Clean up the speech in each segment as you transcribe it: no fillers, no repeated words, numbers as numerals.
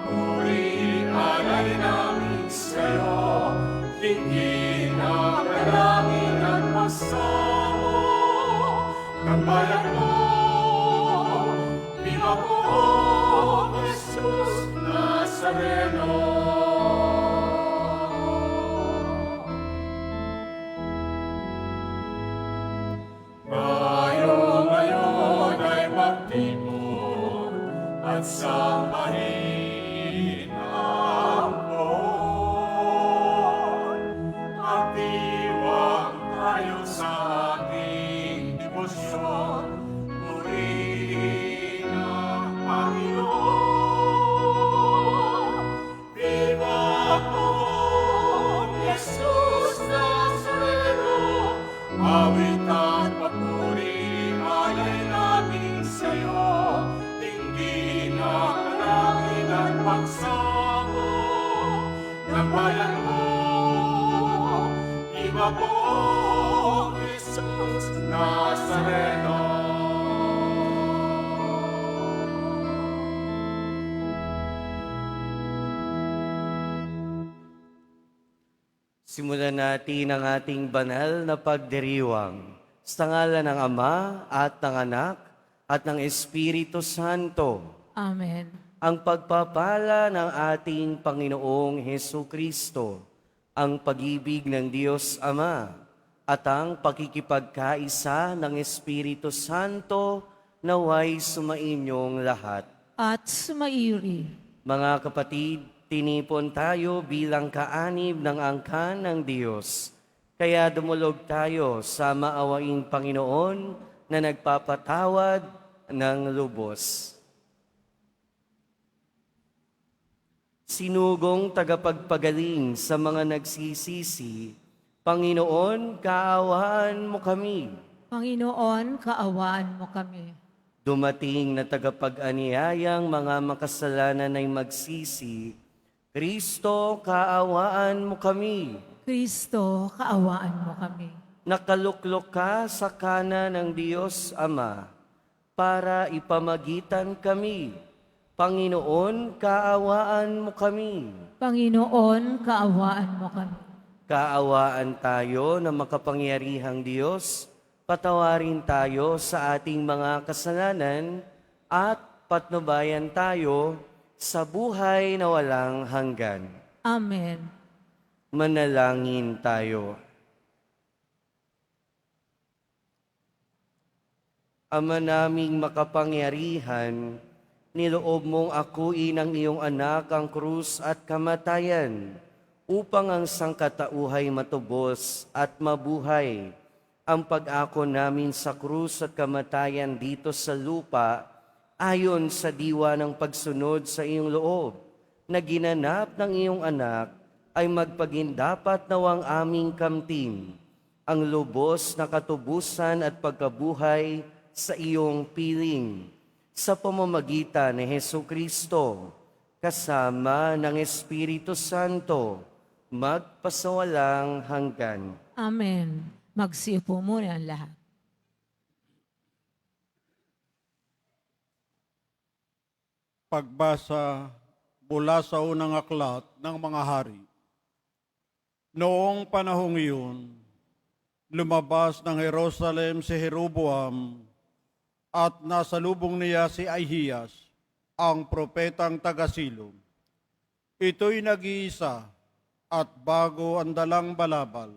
papuri alay namin sa'yo, tingin ang dalangin at pagsamo ng bayan mo. Viva po, Jesus Nazareno. Ngayon ay magtipon at sambahin ang Lord. Magdiwang tayo sa ating debosyon, purihin ang Panginoon. Viva po, Jesus Nazareno, awit at papuri alay namin sa'yo, tingin ang dalangin at pagsamo ng bayan mo. Iba po, Jesus Nazareno. Simulan natin ang ating banal na pagdiriwang. Sa ngalan ng Ama at ng Anak at ng Espiritu Santo. Amen. Ang pagpapala ng ating Panginoong Hesu Kristo, ang pag-ibig ng Diyos Ama, at ang pakikipagkaisa ng Espiritu Santo naway sumainyong lahat. At sumairi. Mga kapatid, tinipon tayo bilang kaanib ng angkan ng Diyos. Kaya dumulog tayo sa maawaing Panginoon na nagpapatawad ng lubos. Sinugong tagapagpagaling sa mga nagsisisi, Panginoon, kaawaan mo kami. Panginoon, kaawaan mo kami. Dumating na tagapag-aniyayang mga makasalanan ay magsisi, Kristo, kaawaan mo kami. Kristo, kaawaan mo kami. Nakaluklok ka sa kanan ng Diyos Ama para ipamagitan kami. Panginoon, kaawaan mo kami. Panginoon, kaawaan mo kami. Kaawaan tayo ng makapangyarihang Diyos, patawarin tayo sa ating mga kasalanan at patnubayan tayo sa buhay na walang hanggan. Amen. Manalangin tayo. Ama naming makapangyarihan, niloob mong akuin ang iyong anak ang krus at kamatayan upang ang sangkatauhay matubos at mabuhay. Ang pag-ako namin sa krus at kamatayan dito sa lupa ayon sa diwa ng pagsunod sa iyong loob na ginanap ng iyong anak ay magpagindapat nawang aming kamtin ang lubos na katubusan at pagkabuhay sa iyong piling sa pamamagitan ni Hesu Kristo kasama ng Espiritu Santo magpasawalang hanggan. Amen. Magsiupo muna ang lahat. Pagbasa mula sa unang aklat ng mga hari. Noong panahong iyon, lumabas ng Jerusalem si Jeroboam at nasalubong niya si Ahiyas, ang propetang taga-Silo. Ito'y nag-iisa at bago ang dalang balabal.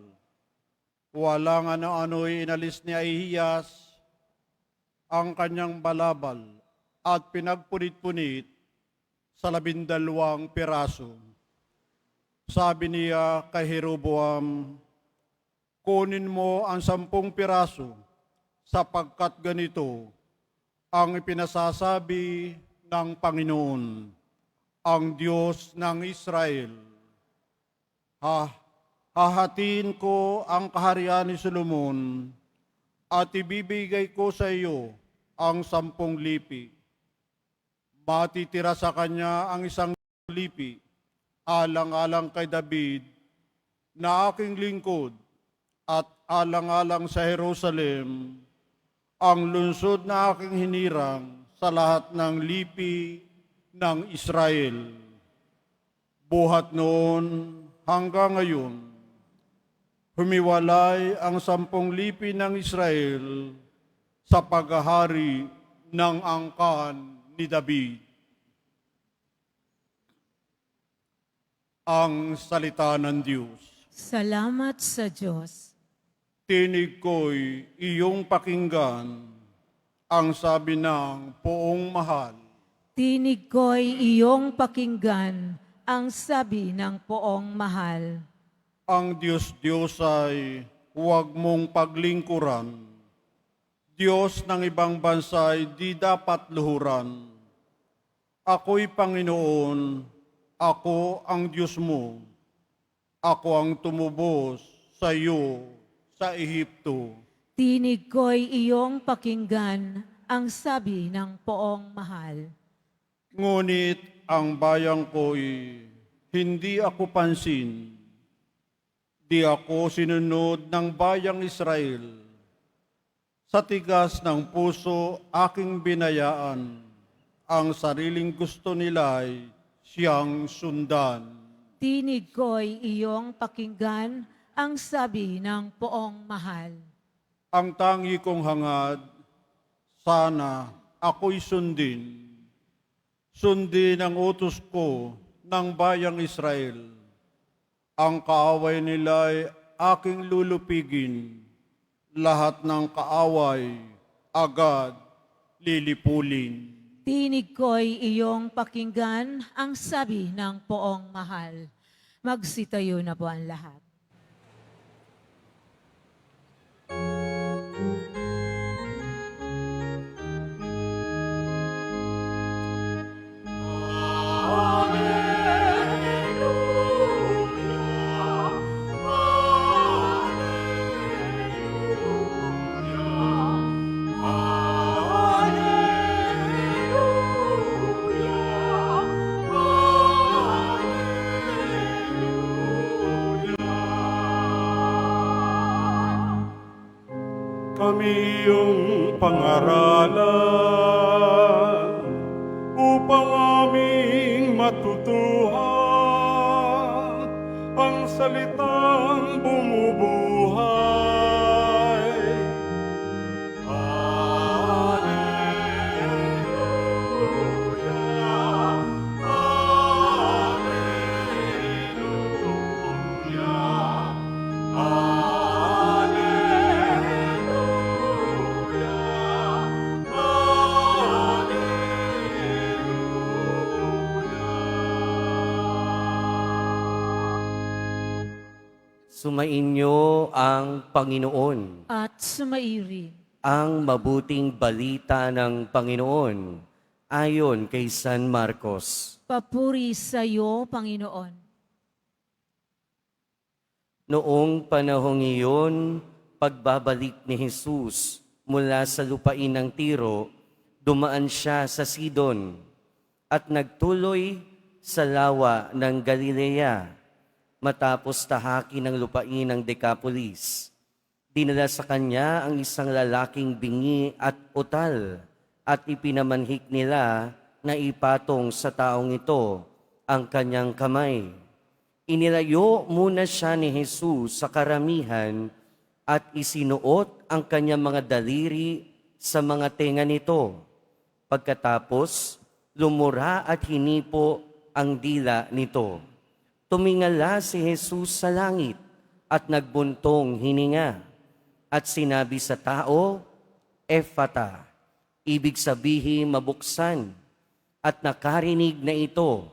Walang ano-ano'y inalis ni Ahiyas ang kanyang balabal at pinagpunit-punit sa 12 piraso. Sabi niya kay Jeroboam, kunin mo ang 10 piraso sapagkat ganito ang ipinasasabi ng Panginoon, ang Diyos ng Israel. Hahatiin ko ang kaharian ni Solomon at ibibigay ko sa iyo ang 10 lipi. Matitira sa kanya ang 1 lipi, alang-alang kay David na aking lingkod at alang-alang sa Jerusalem, ang lungsod na aking hinirang sa lahat ng lipi ng Israel. Buhat noon hanggang ngayon, humiwalay ang 10 lipi ng Israel sa paghahari ng angkan ni David. Ang salita ng Diyos. Salamat sa Diyos. Tinig ko'y iyong pakinggan, ang sabi ng poong mahal. Tinig ko'y iyong pakinggan, ang sabi ng poong mahal. Ang Diyos ay huwag mong paglingkuran. Diyos ng ibang bansa'y di dapat luhuran. Ako'y Panginoon, ako ang Diyos mo. Ako ang tumubos sa iyo sa Ehipto. Tinig ko'y iyong pakinggan, ang sabi ng poong mahal. Ngunit ang bayang ko'y hindi ako pansin. Di ako sinunod ng bayang Israel. Sa tigas ng puso aking binayaan, ang sariling gusto nila'y siyang sundan. Tinig ko'y iyong pakinggan, ang sabi ng poong mahal. Ang tangi kong hangad, sana ako'y sundin. Sundin ang utos ko ng bayang Israel. Ang kaaway nila'y aking lulupigin. Lahat ng kaaway agad lilipulin. Tinig ko'y iyong pakinggan, ang sabi ng poong mahal. Magsitayo na po ang lahat. Kami iyong pangaralan upang aming matutuhan ang salitang bumubuhay. Alleluia, Alleluia, Sumainyo ang Panginoon. At sumairi. Ang mabuting balita ng Panginoon ayon kay San Marcos. Papuri sa iyo, Panginoon. Noong panahong iyon, pagbabalik ni Jesus mula sa lupain ng Tiro, dumaan siya sa Sidon at nagtuloy sa lawa ng Galilea. Matapos tahaki ng lupain ng Decapolis, dinala sa kanya ang isang lalaking bingi at utal at ipinamanhik nila na ipatong sa taong ito ang kanyang kamay. Inilayo muna siya ni Jesus sa karamihan at isinuot ang kanyang mga daliri sa mga tenga nito. Pagkatapos, lumura at hinipo ang dila nito. Tumingala si Jesus sa langit at nagbuntong hininga at sinabi sa tao, Ephata, ibig sabihin mabuksan, at nakarinig na ito,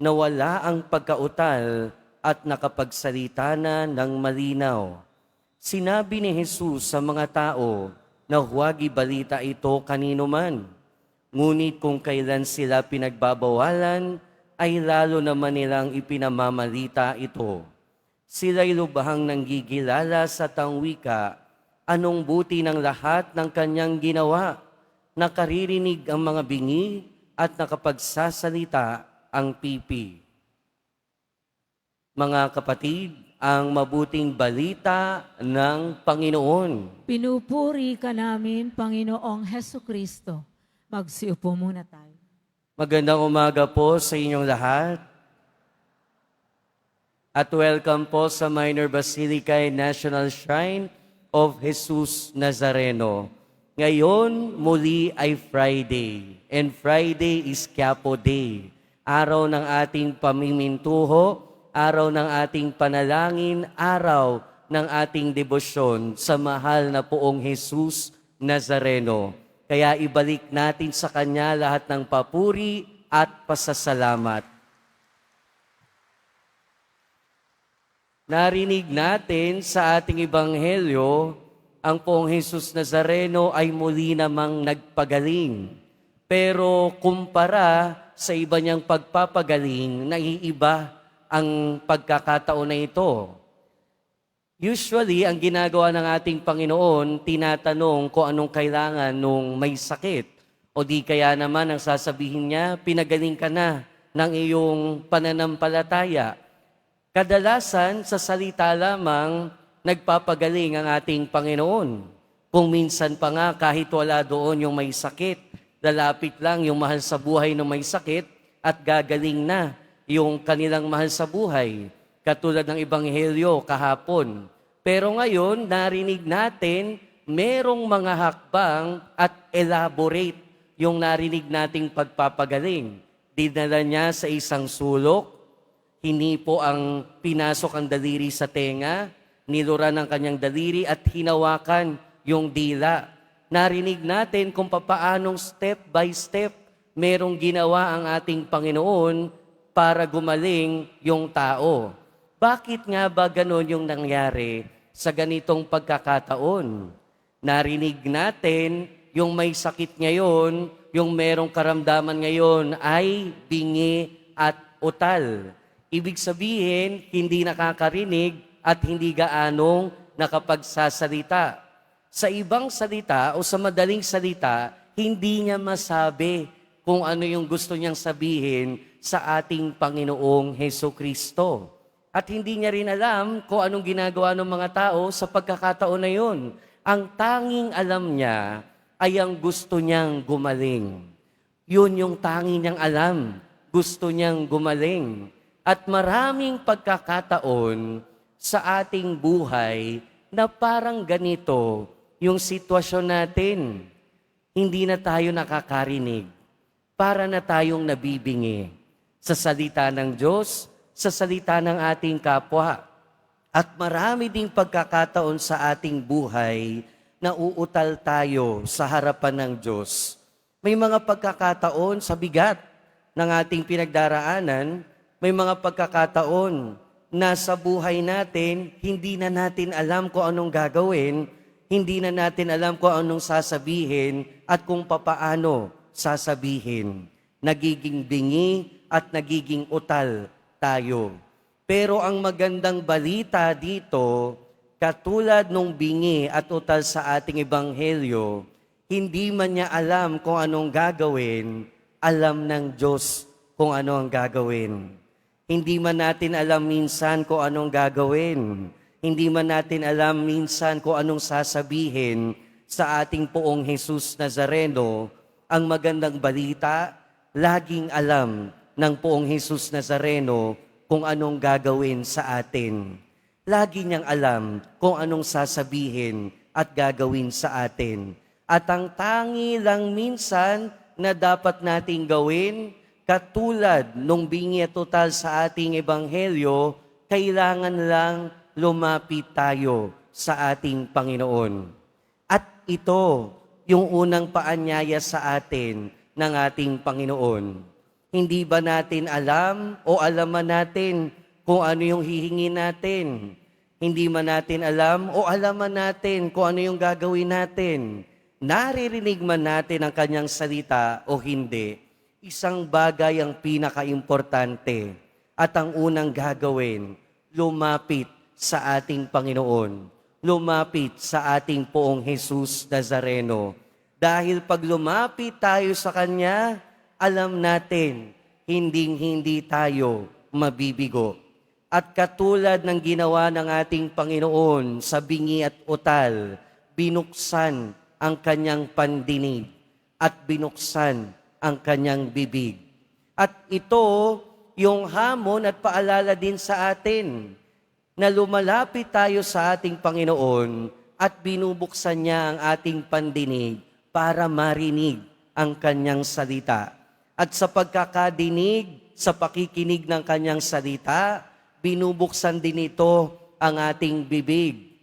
nawala ang pagkautal at nakapagsalita na ng malinaw. Sinabi ni Jesus sa mga tao na huwag ibalita ito kanino man, ngunit kung kailan sila pinagbabawalan, ay lalo naman nilang ipinamamalita ito. Sila'y lubhang nanggigilala sa tangwika, anong buti ng lahat ng kanyang ginawa. Nakaririnig ang mga bingi at nakapagsasalita ang pipi. Mga kapatid, ang mabuting balita ng Panginoon. Pinupuri ka namin, Panginoong Heso Kristo. Magsiupo muna tayo. Magandang umaga po sa inyong lahat. At welcome po sa Minor Basilica and National Shrine of Jesus Nazareno. Ngayon, muli ay Friday. And Friday is Quiapo Day. Araw ng ating pamimintuho, araw ng ating panalangin, araw ng ating debosyon sa mahal na poong Jesus Nazareno. Kaya ibalik natin sa Kanya lahat ng papuri at pasasalamat. Narinig natin sa ating ebanghelyo, ang poong Jesus Nazareno ay muli namang nagpagaling. Pero kumpara sa iba niyang pagpapagaling, naiiba ang pagkakataon na ito. Usually, ang ginagawa ng ating Panginoon, tinatanong kung anong kailangan nung may sakit. O di kaya naman ang sasabihin niya, pinagaling ka na ng iyong pananampalataya. Kadalasan, sa salita lamang, nagpapagaling ang ating Panginoon. Kung minsan pa nga, kahit wala doon yung may sakit, lalapit lang yung mahal sa buhay ng may sakit at gagaling na yung kanilang mahal sa buhay. Katulad ng Ebanghelyo kahapon. Pero ngayon, narinig natin, merong mga hakbang at elaborate yung narinig nating pagpapagaling. Dinala niya sa isang sulok, hinipo ang pinasok ang daliri sa tenga, niluran ang kanyang daliri at hinawakan yung dila. Narinig natin kung papaanong step by step merong ginawa ang ating Panginoon para gumaling yung tao. Bakit nga ba ganon yung nangyari sa ganitong pagkakataon? Narinig natin yung may sakit ngayon, yung merong karamdaman ngayon ay bingi at utal. Ibig sabihin, hindi nakakarinig at hindi gaanong nakapagsasalita. Sa ibang salita o sa madaling salita, hindi niya masabi kung ano yung gusto niyang sabihin sa ating Panginoong Hesukristo. At hindi niya rin alam kung anong ginagawa ng mga tao sa pagkakataon na yun. Ang tanging alam niya ay ang gusto niyang gumaling. Yun yung tanging niyang alam. Gusto niyang gumaling. At maraming pagkakataon sa ating buhay na parang ganito yung sitwasyon natin. Hindi na tayo nakakarinig. Para na tayong nabibingi sa salita ng Diyos, sa salita ng ating kapwa. At marami ding pagkakataon sa ating buhay na uutal tayo sa harapan ng Diyos. May mga pagkakataon sa bigat ng ating pinagdaraanan, may mga pagkakataon na sa buhay natin, hindi na natin alam kung anong gagawin, hindi na natin alam kung anong sasabihin at kung papaano sasabihin. Nagiging bingi at nagiging utal tayo. Pero ang magandang balita dito, katulad nung bingi at utal sa ating ebanghelyo, hindi man niya alam kung anong gagawin, alam ng Diyos kung ano ang gagawin. Hindi man natin alam minsan kung anong gagawin. Hindi man natin alam minsan kung anong sasabihin sa ating poong Jesus Nazareno. Ang magandang balita, laging alam ng poong Jesus Nazareno kung anong gagawin sa atin. Lagi niyang alam kung anong sasabihin at gagawin sa atin. At ang tangi lang minsan na dapat nating gawin, katulad nung bingi at utal sa ating ebanghelyo, kailangan lang lumapit tayo sa ating Panginoon. At ito, yung unang paanyaya sa atin ng ating Panginoon. Hindi ba natin alam o alaman natin kung ano yung hihingi natin? Hindi man natin alam o alaman natin kung ano yung gagawin natin? Naririnig man natin ang kanyang salita o hindi? Isang bagay ang pinaka-importante at ang unang gagawin, lumapit sa ating Panginoon. Lumapit sa ating poong Jesus Nazareno. Dahil pag lumapit tayo sa Kanya, alam natin, hinding-hindi tayo mabibigo. At katulad ng ginawa ng ating Panginoon sa bingi at utal, binuksan ang kanyang pandinig at binuksan ang kanyang bibig. At ito, yung hamon at paalala din sa atin na lumalapit tayo sa ating Panginoon at binubuksan niya ang ating pandinig para marinig ang kanyang salita. At sa pagkakadinig, sa pakikinig ng kanyang salita, binubuksan din ito ang ating bibig.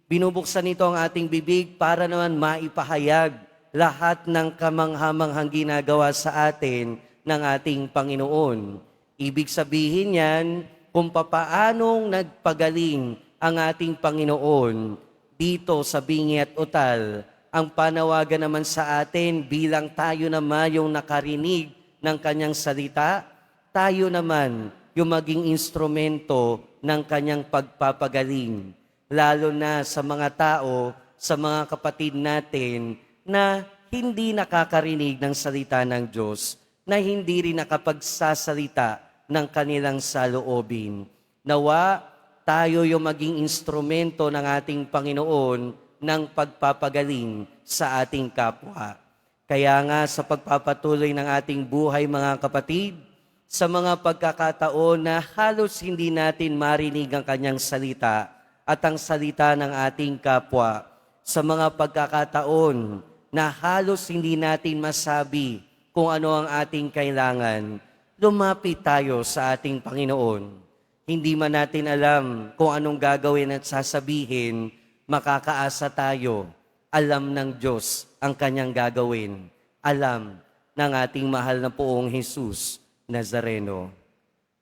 Binubuksan nito ang ating bibig para naman maipahayag lahat ng kamanghamanghang ginagawa sa atin ng ating Panginoon. Ibig sabihin yan, kung papaanong nagpagaling ang ating Panginoon dito sa bingi at utal, ang panawagan naman sa atin bilang tayo naman yung nakarinig ng kanyang salita, tayo naman yung maging instrumento ng kanyang pagpapagaling, lalo na sa mga tao, sa mga kapatid natin na hindi nakakarinig ng salita ng Diyos, na hindi rin nakapagsasalita ng kanilang saloobin. Nawa, tayo yung maging instrumento ng ating Panginoon ng pagpapagaling sa ating kapwa. Kaya nga sa pagpapatuloy ng ating buhay mga kapatid, sa mga pagkakataon na halos hindi natin marinig ang kanyang salita at ang salita ng ating kapwa, sa mga pagkakataon na halos hindi natin masabi kung ano ang ating kailangan, lumapit tayo sa ating Panginoon. Hindi man natin alam kung anong gagawin at sasabihin, makakaasa tayo. Alam ng Diyos ang kanyang gagawin. Alam ng ating mahal na Poong Jesus Nazareno.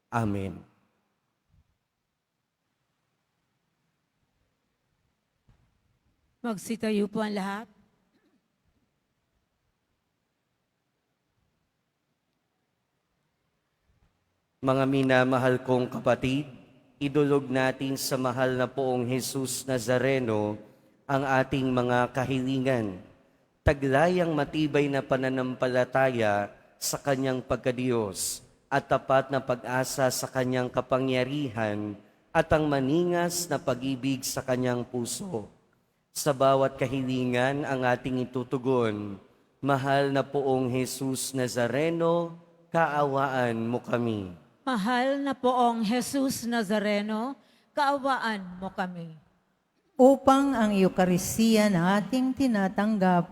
Amen. Magsitayo po ang lahat. Mga minamahal kong kapatid, idulog natin sa mahal na Poong Jesus Nazareno ang ating mga kahilingan. Taglayang matibay na pananampalataya sa kanyang pagkadiyos at tapat na pag-asa sa kanyang kapangyarihan at ang maningas na pag-ibig sa kanyang puso. Sa bawat kahilingan ang ating itutugon, mahal na Poong Jesus Nazareno, kaawaan mo kami. Mahal na Poong Jesus Nazareno, kaawaan mo kami. Upang ang Eucharistia na ating tinatanggap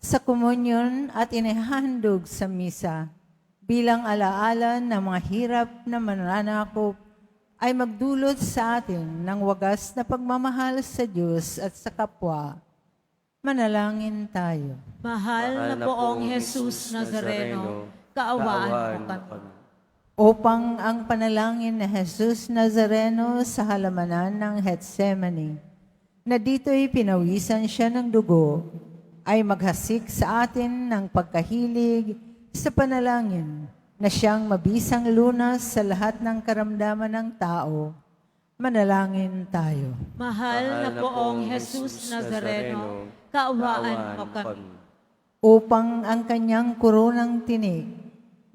sa komunyon at inihandog sa misa bilang alaala ng mga hirap na mananakop ay magdulot sa atin ng wagas na pagmamahal sa Diyos at sa kapwa. Manalangin tayo. Mahal na Poong Jesus Nazareno, kaawaan mo kami. Upang ang panalangin na Jesus Nazareno sa halamanan ng Getsemani, na dito'y pinawisan siya ng dugo, ay maghasik sa atin ng pagkahilig sa panalangin na siyang mabisang lunas sa lahat ng karamdaman ng tao. Manalangin tayo. Mahal na Poong Jesus Nazareno, kaawaan mo kami. Upang ang kanyang koronang tinik,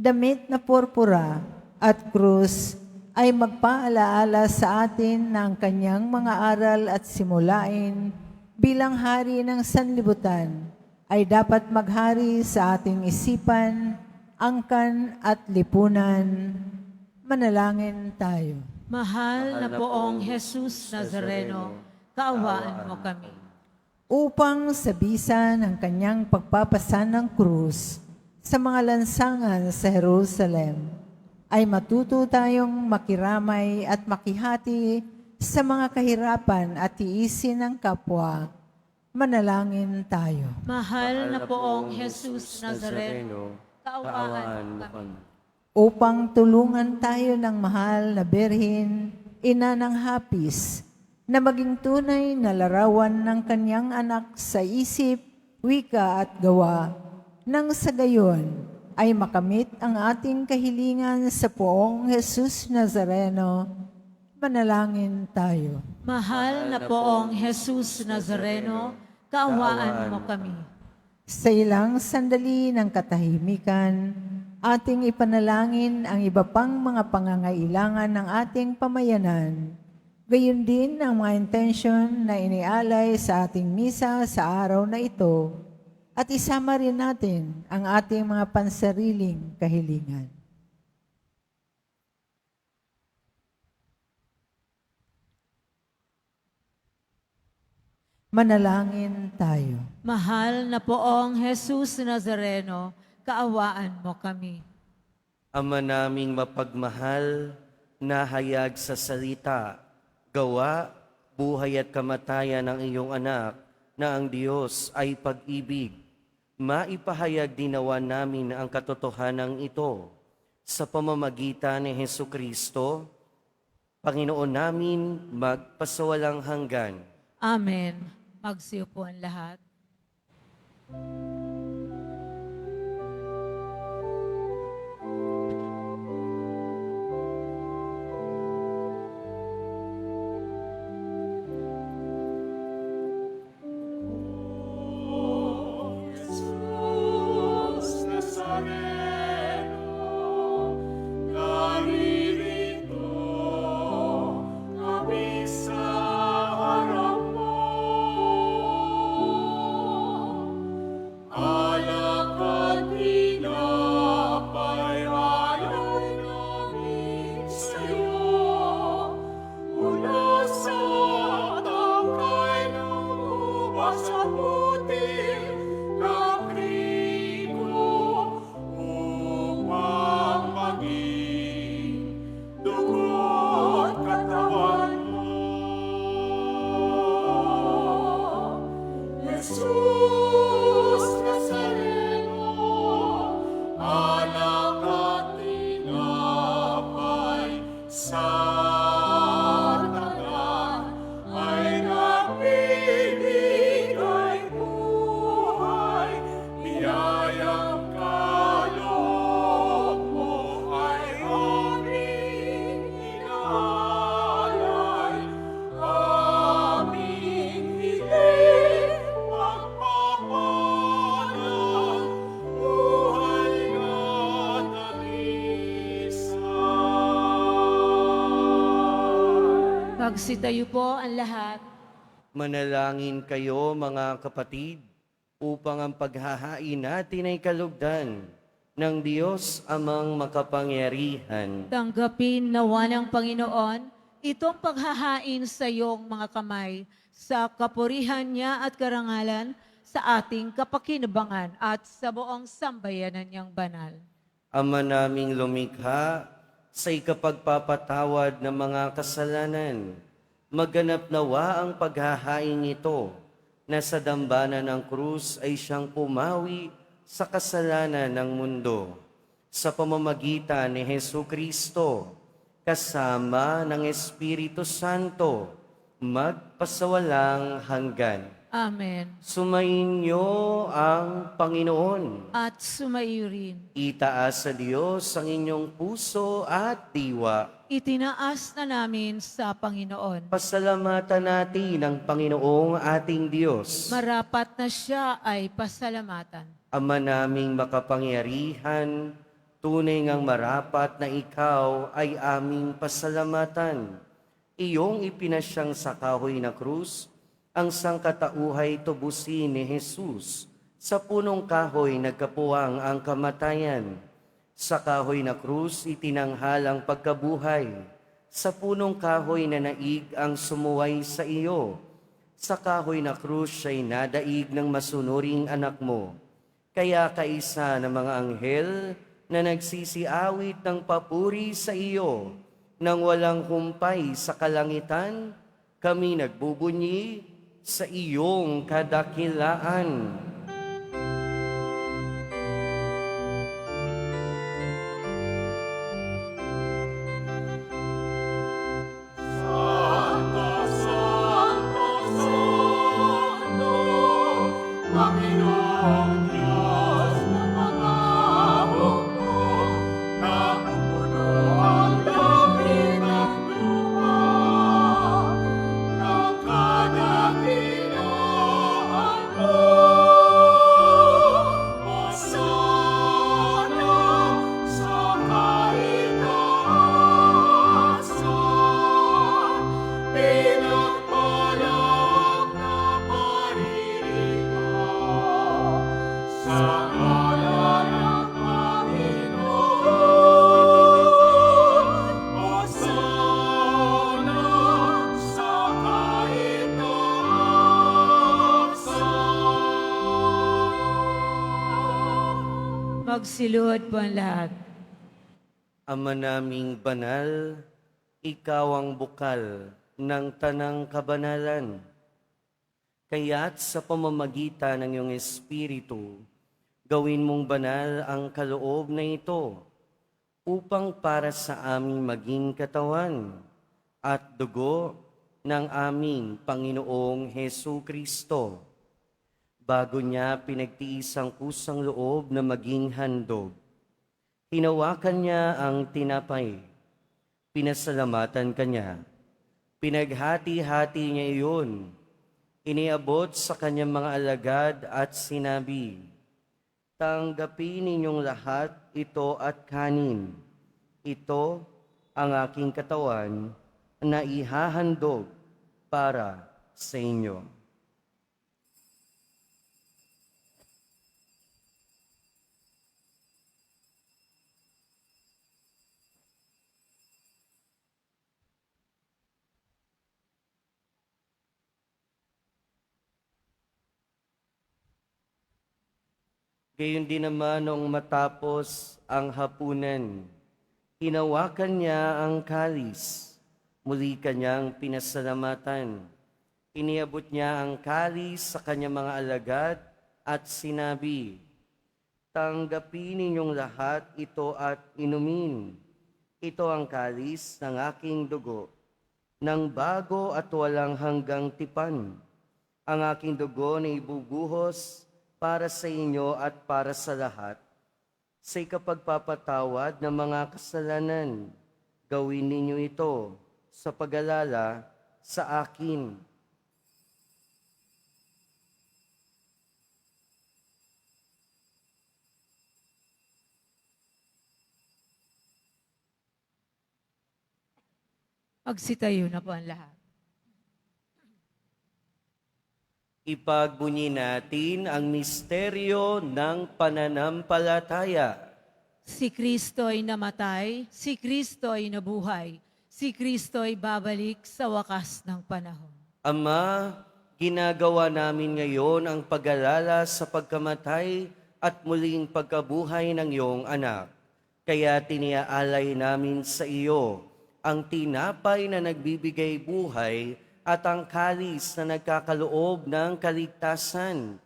damit na purpura at krus ay magpaalaala sa atin ng kanyang mga aral at simulain bilang hari ng sanlibutan, ay dapat maghari sa ating isipan, angkan at lipunan. Manalangin tayo. Mahal na Poong Jesus Nazareno, kaawaan mo kami. Upang sa bisa ng kanyang pagpapasan ng krus sa mga lansangan sa Jerusalem, ay matuto tayong makiramay at makihati sa mga kahirapan at tiisin ng kapwa. Manalangin tayo. Mahal na Poong Jesus Nazareno, kaawaan mo kami. Upang tulungan tayo ng mahal na Birhen, ina ng hapis, na maging tunay na larawan ng kanyang anak sa isip, wika at gawa, nang sa gayon ay makamit ang ating kahilingan sa Poong Jesus Nazareno. Manalangin tayo. Mahal na Poong Jesus Nazareno, kaawaan mo kami. Sa ilang sandali ng katahimikan, ating ipanalangin ang iba pang mga pangangailangan ng ating pamayanan. Gayon din ang mga intensyon na inialay sa ating misa sa araw na ito, at isama rin natin ang ating mga pansariling kahilingan. Manalangin tayo. Mahal na poong Jesus Nazareno, kaawaan mo kami. Ama naming mapagmahal, nahayag sa salita, gawa, buhay at kamatayan ng iyong anak, na ang Diyos ay pag-ibig. Maipahayag dinawa namin ang katotohanan ito sa pamamagitan ni Hesukristo, Panginoon namin, magpasawalang hanggan. Amen. Magsiupo ang lahat. Jesus Nazareno, naririto kami sa harap mo. Alak at tinapay alay namin sa'yo, mula sa tangkay ng ubas at puting ng trigo, upang maging dugo't katawan mo. Jesus Nazareno, alak at tinapay sa tanan ay nagbibigay buhay, biyayang kaloob mo ay aming inaalay, aming hiling magpapalang buhay na talisay. Magsitayo po ang lahat. Manalangin kayo mga kapatid upang ang paghahain natin ay kalugdan ng Diyos amang makapangyarihan. Tanggapin nawa ng Panginoon itong paghahain sa iyong mga kamay sa kapurihan niya at karangalan sa ating kapakinabangan at sa buong sambayanan niyang banal. Ama naming lumikha sa ikapagpapatawad ng mga kasalanan, maganap nawa ang paghahain ito na sa dambana ng krus ay siyang pumawi sa kasalanan ng mundo. Sa pamamagitan ni Hesukristo, kasama ng Espiritu Santo, magpasawalang hanggan. Amen. Sumainyo ang Panginoon. At sumaiyo rin. Itaas sa Diyos ang inyong puso at diwa. Itinaas na namin sa Panginoon. Pasalamatan natin ang Panginoong ating Diyos. Marapat na siya ay pasalamatan. Ama naming makapangyarihan, tunay ngang marapat na ikaw ay aming pasalamatan. Iyong ipinasyang sa kahoy na krus, ang sangkatauhay tubusin ni Jesus. Sa punong kahoy nagkapuwang ang kamatayan. Sa kahoy na krus itinanghal ang pagkabuhay. Sa punong kahoy na naig ang sumuway sa iyo. Sa kahoy na krus siya'y nadaig ng masunuring anak mo. Kaya kaisa ng mga anghel na nagsisiawit ng papuri sa iyo, nang walang humpay sa kalangitan, kami nagbubunyi sa iyong kadakilaan. Santo, Santo, Santo, Panginoong Diyos ng mga hukbo, napupuno ang langit at lupa ng kadakilaan mo. Magsiluhod po ang lahat. Ama naming banal, ikaw ang bukal ng tanang kabanalan. Kaya't sa pamamagitan ng iyong Espiritu, gawin mong banal ang kaloob na ito upang para sa aming maging katawan at dugo ng aming Panginoong Hesu Kristo. Bago niya pinagtiis ang kusang loob na maging handog, hinawakan niya ang tinapay, pinasalamatan kanya, pinaghati-hati niya iyon, iniabot sa kanyang mga alagad at sinabi, "Tanggapin ninyong lahat ito at kanin. Ito ang aking katawan na ihahandog para sa inyo." Gayon din naman noong matapos ang hapunan, hinawakan niya ang kalis, muli kanyang pinasalamatan. Iniabot niya ang kalis sa kanyang mga alagad at sinabi, "Tanggapin ninyong lahat ito at inumin. Ito ang kalis ng aking dugo, ng bago at walang hanggang tipan. Ang aking dugo na ibubuhos para sa inyo at para sa lahat, sa ikapagpapatawad ng mga kasalanan. Gawin ninyo ito sa pag-alala sa akin." Magsitayo na po ang lahat. Ipagbunyi natin ang misteryo ng pananampalataya. Si Kristo'y namatay, si Kristo'y nabuhay, si Kristo'y babalik sa wakas ng panahon. Ama, ginagawa namin ngayon ang pag-alala sa pagkamatay at muling pagkabuhay ng iyong anak. Kaya tiniaalay namin sa iyo ang tinapay na nagbibigay buhay at ang kalis na nagkakaloob ng kaligtasan.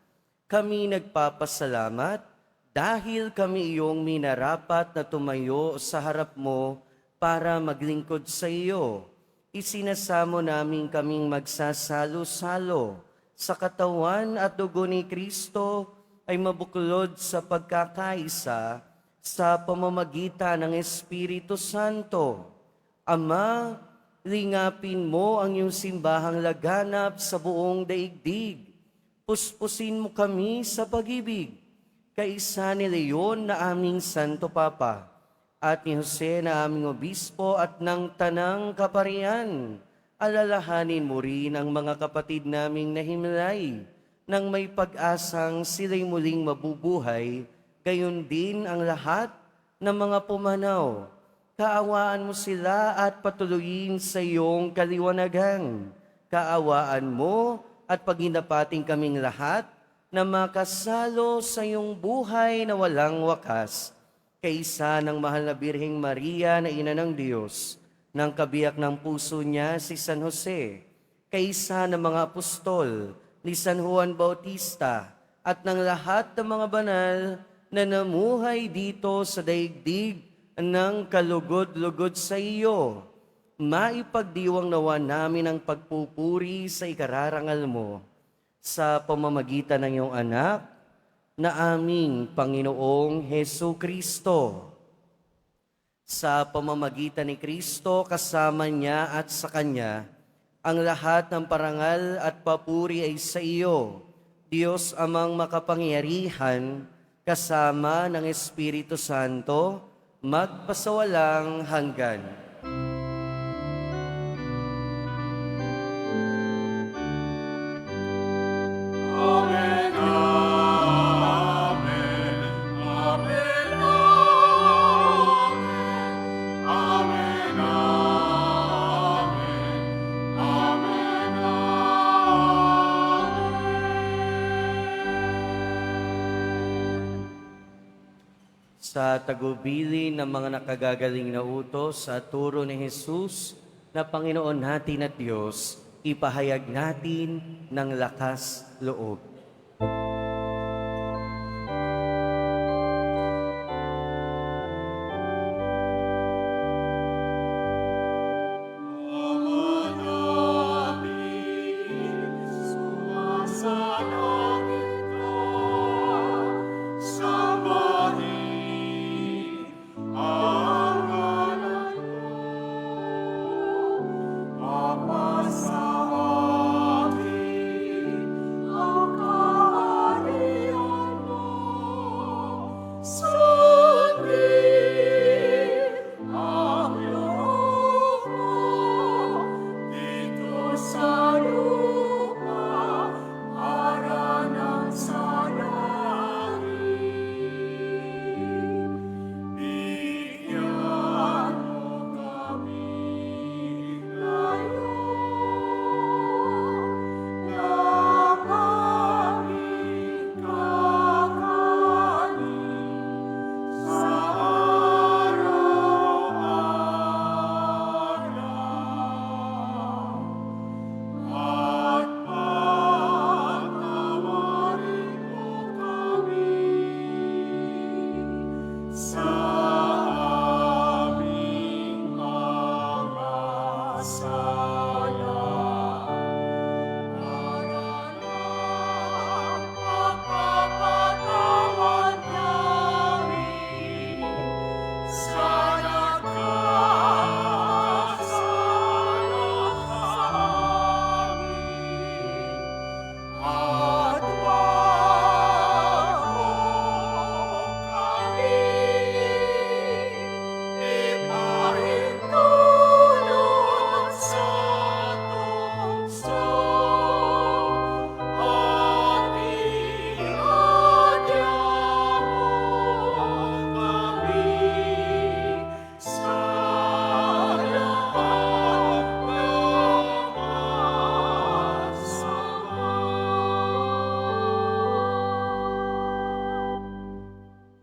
Kami nagpapasalamat dahil kami iyong minarapat na tumayo sa harap mo para maglingkod sa iyo. Isinasamo namin kaming magsasalo-salo sa katawan at dugo ni Kristo ay mabuklod sa pagkakaisa sa pamamagitan ng Espiritu Santo. Ama, lingapin mo ang iyong simbahang laganap sa buong daigdig. Puspusin mo kami sa pag-ibig, kaisa ni Leon na aming Santo Papa, at ni Jose na aming Obispo at ng Tanang Kaparian. Alalahanin mo rin ang mga kapatid naming nahimlay, nang may pag-asang sila'y muling mabubuhay, gayon din ang lahat ng mga pumanaw. Kaawaan mo sila at patuloyin sa iyong kaliwanagan. Kaawaan mo at paginapating kaming lahat na makasalo sa iyong buhay na walang wakas. Kaisa ng mahal na Birheng Maria na Ina ng Diyos, ng kabiyak ng puso niya si San Jose, kaisa ng mga apostol ni San Juan Bautista, at ng lahat ng mga banal na namuhay dito sa daigdig ng kalugod-lugod sa iyo. Maipagdiwang nawa namin ang pagpupuri sa ikararangal mo sa pamamagitan ng iyong anak na aming Panginoong Hesu Kristo. Sa pamamagitan ni Kristo, kasama niya at sa Kanya, ang lahat ng parangal at papuri ay sa iyo, Diyos amang makapangyarihan, kasama ng Espiritu Santo, magpasawalang hanggan. Amen, amen, amen, amen, amen, amen, amen, amen. sa tagubilin ng mga nakagagaling na utos at turo ni Jesus na Panginoon natin at Diyos, ipahayag natin ng lakas loob.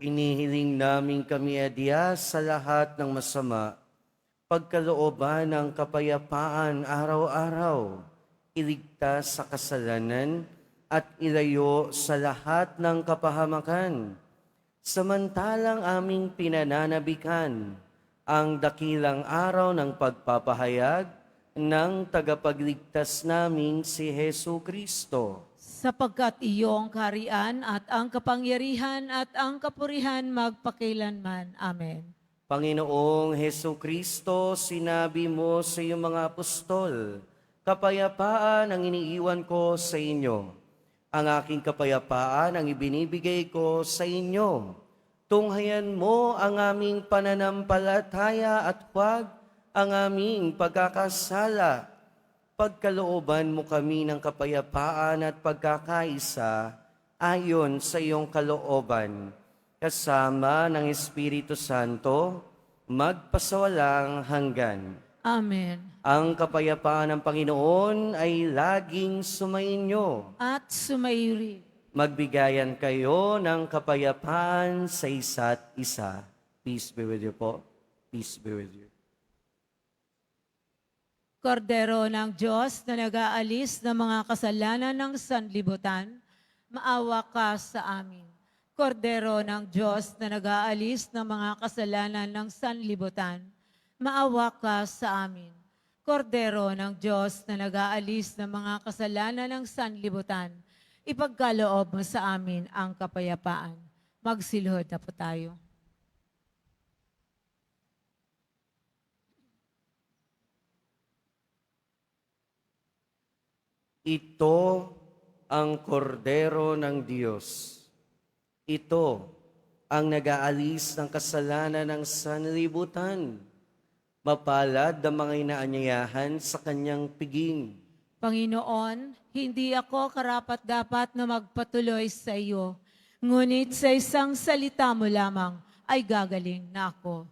Inihiling namin kami adya sa lahat ng masama, pagkalooban ng kapayapaan araw-araw, iligtas sa kasalanan at ilayo sa lahat ng kapahamakan. Samantalang aming pinananabikan ang dakilang araw ng pagpapahayag ng tagapagligtas naming si Hesu Kristo. Sapagkat iyong kaharian at ang kapangyarihan at ang kapurihan magpakailanman. Amen. Panginoong Hesu Kristo, sinabi mo sa iyong mga apostol, kapayapaan ang iniiwan ko sa inyo. Ang aking kapayapaan ang ibinibigay ko sa inyo. Tunghayan mo ang aming pananampalataya at huwag ang aming pagkakasala. Pagkalooban mo kami ng kapayapaan at pagkakaisa ayon sa iyong kalooban, kasama ng Espiritu Santo, magpasawalang hanggan. Amen. Ang kapayapaan ng Panginoon ay laging sumainyo. At sumairi. Magbigayan kayo ng kapayapaan sa isa't isa. Peace be with you po. Peace be with you. Kordero ng Diyos na nag-aalis ng mga kasalanan ng sanlibutan, maawa ka sa amin. Kordero ng Diyos na nag-aalis ng mga kasalanan ng sanlibutan, maawa ka sa amin. Kordero ng Diyos na nag-aalis ng mga kasalanan ng sanlibutan, ipagkaloob mo sa amin ang kapayapaan. Magsilhod na po tayo. Ito ang kordero ng Diyos. Ito ang nag-aalis ng kasalanan ng sanlibutan. Mapalad ang mga inaanyayahan sa kanyang piging. Panginoon, hindi ako karapat-dapat na magpatuloy sa iyo, ngunit sa isang salita mo lamang ay gagaling na ako.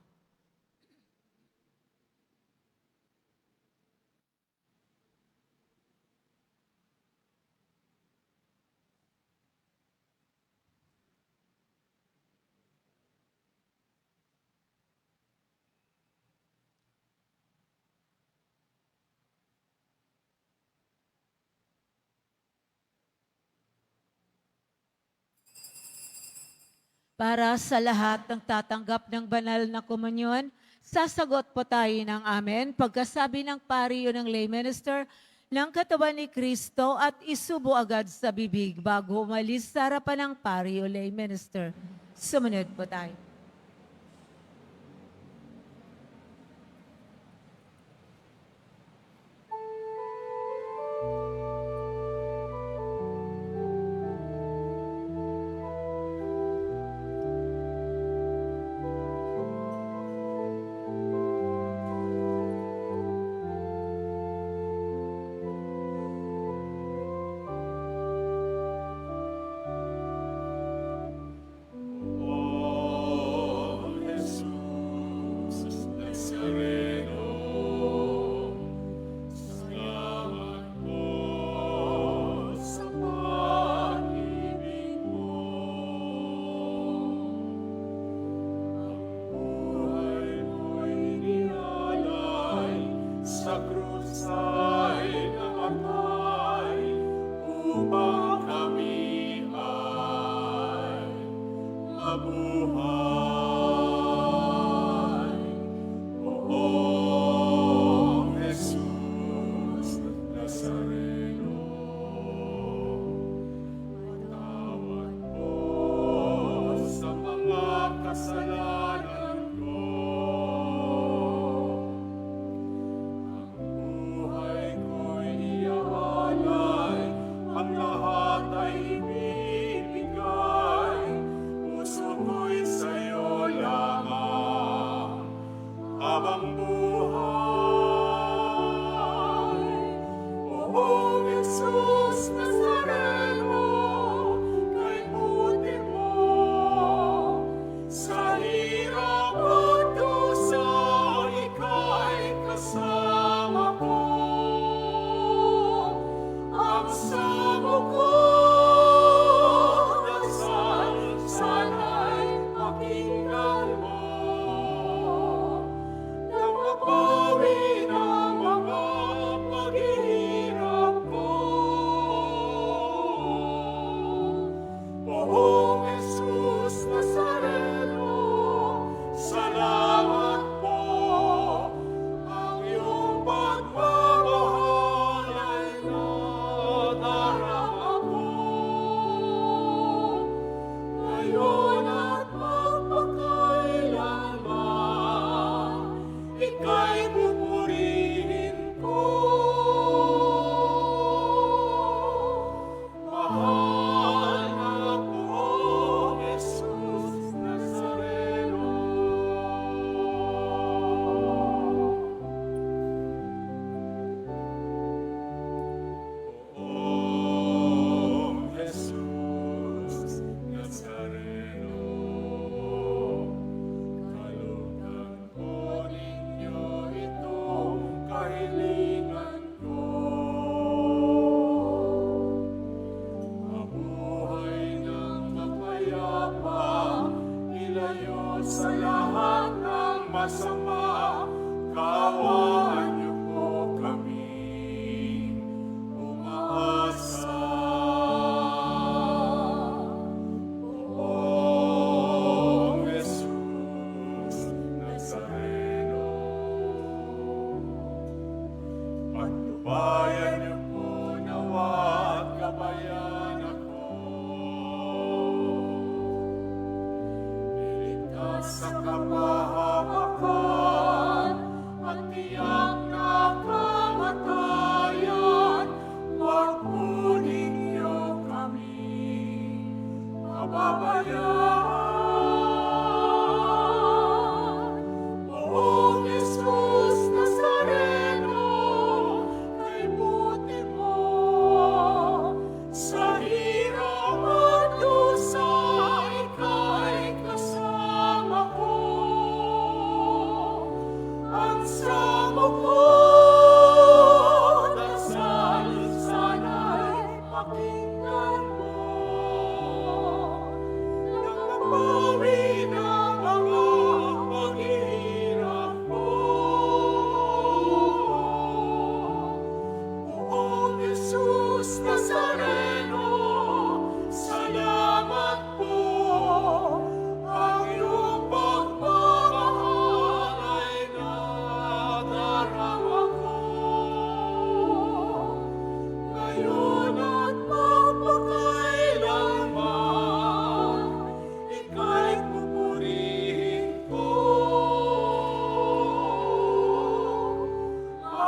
Para sa lahat ng tatanggap ng banal na komunyon, sasagot po tayo ng amen. Pagkasabi ng pari o ng lay minister ng katawan ni Kristo at isubo agad sa bibig bago umalis sa harapan ng pari o lay minister. Sumunod po tayo. O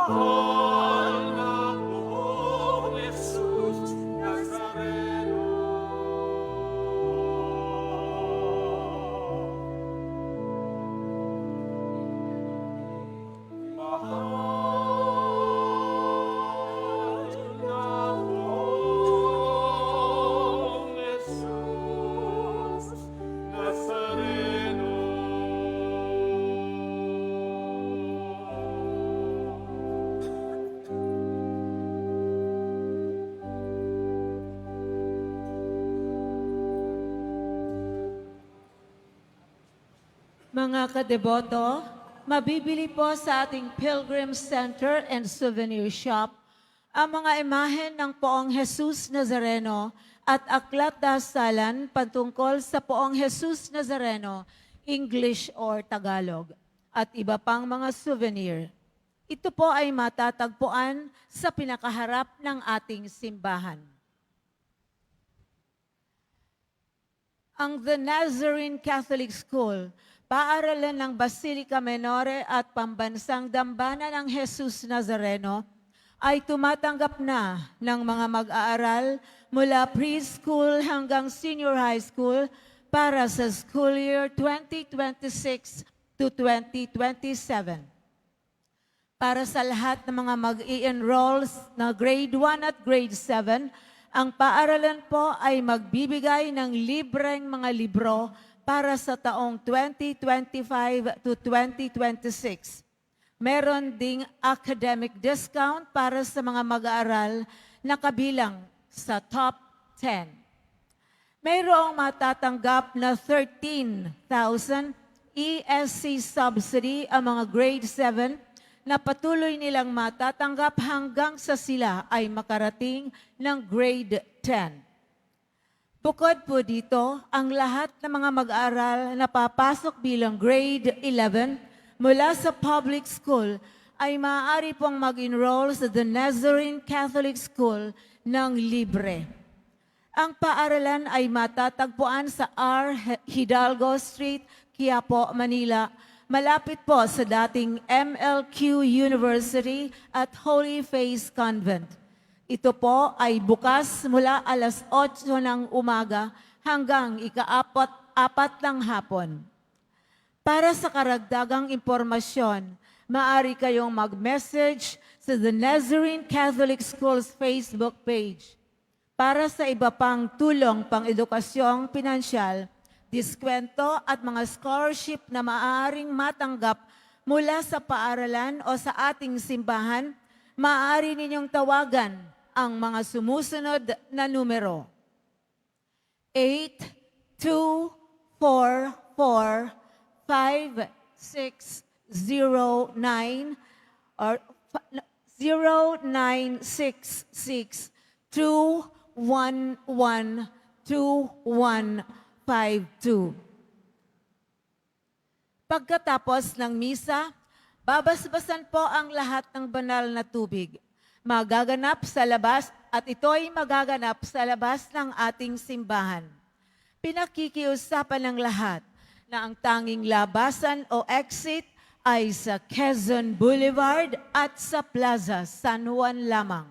Mahal na poong Jesus Nazareno. Mahal na poong Jesus Nazareno. Mga kadeboto, mabibili po sa ating Pilgrim Center and Souvenir Shop ang mga imahen ng Poong Jesus Nazareno at aklat dasalan patungkol sa Poong Jesus Nazareno, English or Tagalog, at iba pang mga souvenir. Ito po ay matatagpuan sa pinakaharap ng ating simbahan. Ang The Nazarene Catholic School, paaralan ng Basilica Menore at Pambansang Dambana ng Jesus Nazareno, ay tumatanggap na ng mga mag-aaral mula preschool hanggang senior high school para sa school year 2026 to 2027. Para sa lahat ng mga mag-i-enroll na grade 1 at grade 7, ang paaralan po ay magbibigay ng libreng mga libro para sa taong 2025 to 2026. Meron ding academic discount para sa mga mag-aaral na kabilang sa top 10. Mayroong matatanggap na 13,000 ESC subsidy ang mga grade 7 na patuloy nilang matatanggap hanggang sa sila ay makarating ng grade 10. Bukod po dito, ang lahat ng mga mag-aaral na papasok bilang grade 11 mula sa public school ay maaari pong mag-enroll sa The Nazarene Catholic School ng libre. Ang paaralan ay matatagpuan sa R. Hidalgo Street, Quiapo, Manila, malapit po sa dating MLQ University at Holy Face Convent. Ito po ay bukas mula alas 8 ng umaga hanggang ika-4 ng hapon. Para sa karagdagang impormasyon, maaari kayong mag-message sa The Nazarene Catholic School's Facebook page. Para sa iba pang tulong pang-edukasyong pinansyal, diskwento at mga scholarship na maaaring matanggap mula sa paaralan o sa ating simbahan, maaari ninyong tawagan ang mga sumusunod na numero. 8244-5609 or 0966-211-2152. Pagkatapos ng misa, babasbasan po ang lahat ng banal na tubig. Magaganap sa labas at ito'y magaganap sa labas ng ating simbahan. Pinakikiusapan ng lahat na ang tanging labasan o exit ay sa Quezon Boulevard at sa Plaza San Juan lamang.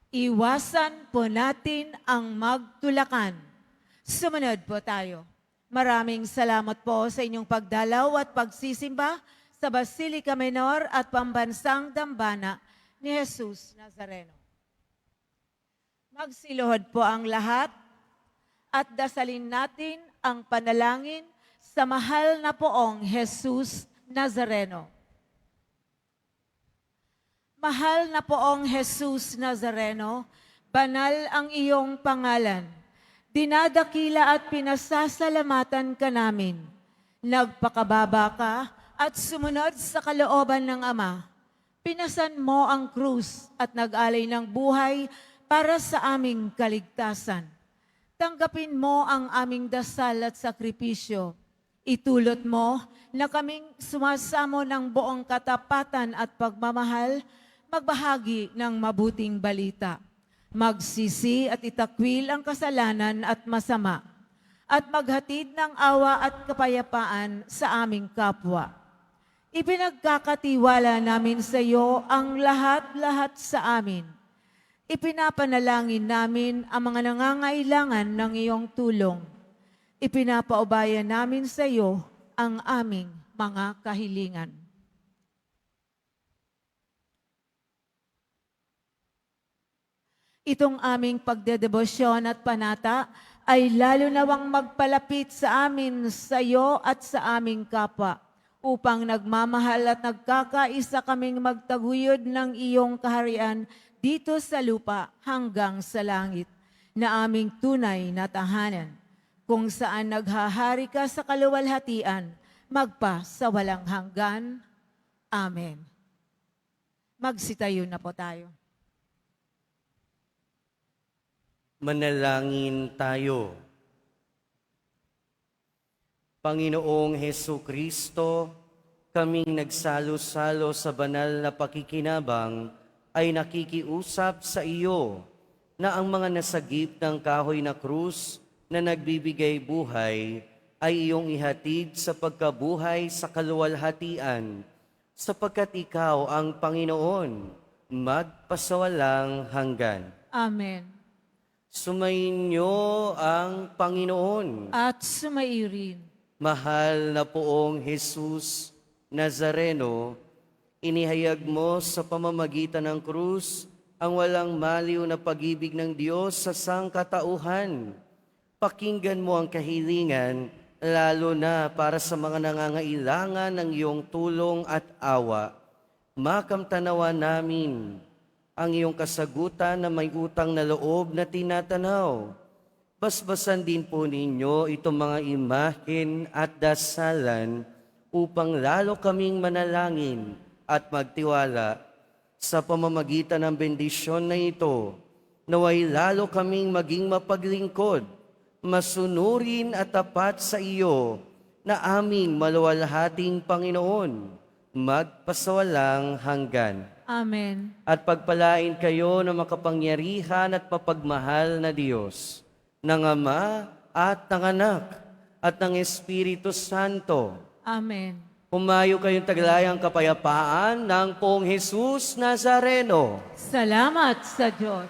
Iwasan po natin ang magtulakan. Sumunod po tayo. Maraming salamat po sa inyong pagdalaw at pagsisimba sa Basilica Menor at Pambansang Dambana ni Jesus Nazareno. Magsiluhod po ang lahat at dasalin natin ang panalangin sa mahal na poong Jesus Nazareno. Mahal na poong Jesus Nazareno, banal ang iyong pangalan. Dinadakila at pinasasalamatan ka namin. Nagpakababa ka at sumunod sa kalooban ng Ama. Pinasan mo ang krus at nag-alay ng buhay para sa aming kaligtasan. Tanggapin mo ang aming dasal at sakripisyo. Itulot mo na kaming sumasamo ng buong katapatan at pagmamahal, magbahagi ng mabuting balita. Magsisi at itakwil ang kasalanan at masama, at maghatid ng awa at kapayapaan sa aming kapwa. Ipinagkakatiwala namin sa iyo ang lahat-lahat sa amin. Ipinapanalangin namin ang mga nangangailangan ng iyong tulong. Ipinapaubaya namin sa iyo ang aming mga kahilingan. Itong aming pagdedebosyon at panata ay lalo nawang magpalapit sa amin, sa iyo at sa aming kapwa, upang nagmamahal at nagkakaisa kaming magtaguyod ng iyong kaharian dito sa lupa hanggang sa langit, na aming tunay na tahanan, kung saan naghahari ka sa kaluwalhatian, magpa sa walang hanggan. Amen. Magsitayo na po tayo. Manalangin tayo. Panginoong Hesu Kristo, kaming nagsalo-salo sa banal na pakikinabang ay nakikiusap sa iyo na ang mga nasagip ng kahoy na krus na nagbibigay buhay ay iyong ihatid sa pagkabuhay sa kaluwalhatian, sapagkat ikaw ang Panginoon, magpasawalang hanggan. Amen. Sumainyo ang Panginoon. At sumairin. Mahal na poong Jesus Nazareno, inihayag mo sa pamamagitan ng krus ang walang maliw na pag-ibig ng Diyos sa sangkatauhan. Pakinggan mo ang kahilingan, lalo na para sa mga nangangailangan ng iyong tulong at awa. Makamtanawa namin ang iyong kasagutan na may utang na loob na tinatanaw. Basbasan din po ninyo itong mga imahen at dasalan upang lalo kaming manalangin at magtiwala sa pamamagitan ng bendisyon na ito, naway lalo kaming maging mapaglingkod, masunurin at tapat sa iyo na aming maluwalhating Panginoon, magpasawalang hanggan. Amen. At pagpalain kayo ng makapangyarihan at mapagmahal na Diyos, ng Ama at ng Anak at ng Espiritu Santo. Amen. Humayo kayong taglayang kapayapaan ng Poong Jesus Nazareno. Salamat sa Diyos.